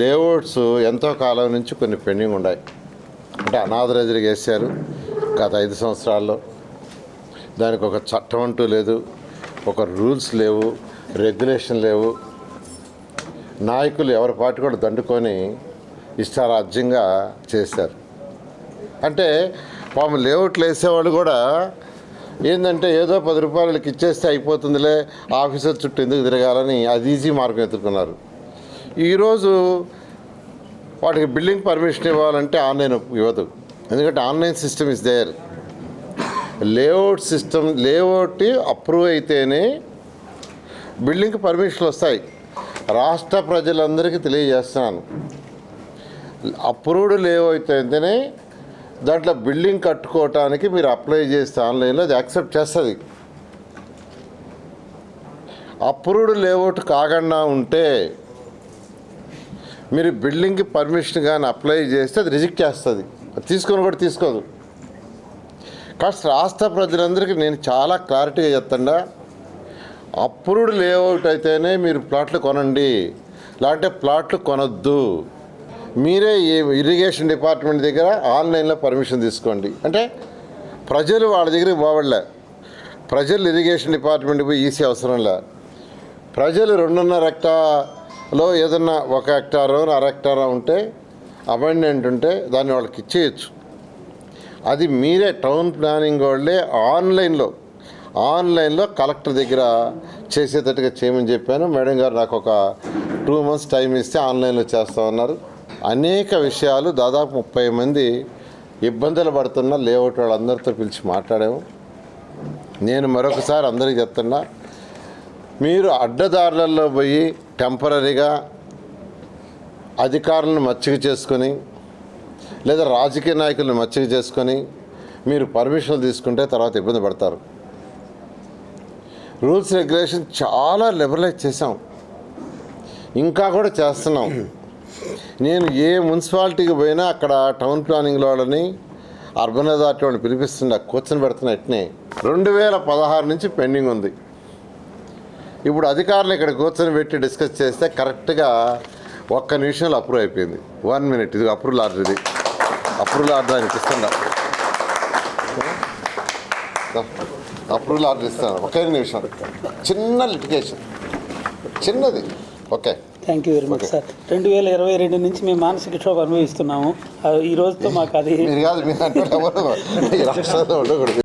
Layouts ఎంతో కాలం నుంచి కొన్ని పెండింగ్ ఉన్నాయి. అంటే అనాథరైజ్డ్గా వేసారు గత 5 సంవత్సరాల్లో. దానికి ఒక చట్టం అంటూ లేదు, ఒక రూల్స్ లేవు, రెగ్యులేషన్ లేవు. నాయకులు ఎవరి పార్టీ కూడా దండుకొని ఇష్టారాజ్యంగా చేశారు. అంటే పాపం లేఅవుట్లు వేసేవాళ్ళు కూడా ఏంటంటే ఏదో 10 రూపాయలకి ఇచ్చేస్తే అయిపోతుందిలే, ఆఫీసర్ చుట్టూ ఎందుకు తిరగాలని అది ఈజీ మార్గం ఎత్తుకున్నారు. ఈరోజు వాటికి బిల్డింగ్ పర్మిషన్ ఇవ్వాలంటే ఆన్లైన్ ఇవ్వదు, ఎందుకంటే online system is there. Layout system, layout approve అయితేనే బిల్డింగ్కి పర్మిషన్లు వస్తాయి. రాష్ట్ర ప్రజలందరికీ తెలియజేస్తున్నాను, అప్రూవ్డ్ లేఅవుట్ అయితేనే దాంట్లో బిల్డింగ్ కట్టుకోవటానికి మీరు అప్లై చేస్తే ఆన్లైన్లో అది యాక్సెప్ట్ చేస్తుంది. అప్రూవ్డ్ లేఅవుట్ కాకుండా ఉంటే మీరు బిల్డింగ్కి పర్మిషన్ కానీ అప్లై చేస్తే అది రిజెక్ట్ చేస్తుంది, తీసుకొని కూడా తీసుకోదు. కాస్త రాష్ట్ర ప్రజలందరికీ నేను చాలా క్లారిటీగా చెప్తాను, అప్రూవ్డ్ లేఅవుట్ అయితేనే మీరు ప్లాట్లు కొనండి, లేదంటే ప్లాట్లు కొనొద్దు. మీరే ఇరిగేషన్ డిపార్ట్మెంట్ దగ్గర ఆన్లైన్లో పర్మిషన్ తీసుకోండి. అంటే ప్రజలు వాళ్ళ దగ్గరికి పోవట్లే, ప్రజలు ఇరిగేషన్ డిపార్ట్మెంట్కి పోయి ఈసీ అవసరంలే. ప్రజలు 2.5 హెక్టార్లో ఏదన్నా 1 హెక్టారో 1/2 హెక్టారో ఉంటే అమెండ్మెంట్ ఉంటే దాన్ని వాళ్ళకి ఇచ్చేయచ్చు. అది మీరే టౌన్ ప్లానింగ్ వాళ్ళే ఆన్లైన్లో కలెక్టర్ దగ్గర చేసేటట్టుగా చేయమని చెప్పాను. మేడం గారు నాకు ఒక 2 months టైం ఇస్తే ఆన్లైన్లో చేస్తామన్నారు. అనేక విషయాలు దాదాపు 30 మంది ఇబ్బందులు పడుతున్న లేఅవుట్ వాళ్ళందరితో పిలిచి మాట్లాడాము. నేను మరొకసారి అందరికీ చెప్తున్నా, మీరు అడ్డదారులలో పోయి టెంపరీగా అధికారులను మచ్చిక చేసుకొని లేదా రాజకీయ నాయకులను మచ్చిక చేసుకొని మీరు పర్మిషన్లు తీసుకుంటే తర్వాత ఇబ్బంది పడతారు. రూల్స్ రెగ్యులేషన్ చాలా లిబరలైజ్ చేసాం, ఇంకా కూడా చేస్తున్నాం. నేను ఏ మున్సిపాలిటీకి పోయినా అక్కడ టౌన్ ప్లానింగ్ వాళ్ళని, అర్బన్ అథారిటీ వాళ్ళని పిలిపిస్తుండే కూర్చొని పెడుతున్నా. ఇట్నే 2016 నుంచి పెండింగ్ ఉంది. ఇప్పుడు అధికారులు ఇక్కడ కూర్చొని పెట్టి డిస్కస్ చేస్తే కరెక్ట్గా 1 నిమిషంలో అప్రూవ్ అయిపోయింది. 1 minute. ఇది అప్రూవల్ ఆర్డర్, ఇది అప్రూవల్ ఆర్డర్ ఆయనకి ఇస్తుందా, అప్రూవల్ ఆర్డర్ ఇస్తాను. 1 నిమిషం, చిన్న లిటిగేషన్, చిన్నది. Okay, thank you very much sir. 2022 నుంచి మేము మానసిక క్షోభ అనుభవిస్తున్నాము. ఈ రోజుతో మాకు అది మీరు కాదు, మీరు అంటే ఎవరు ఈ రాష్ట్రంలో ఉండకూడదు.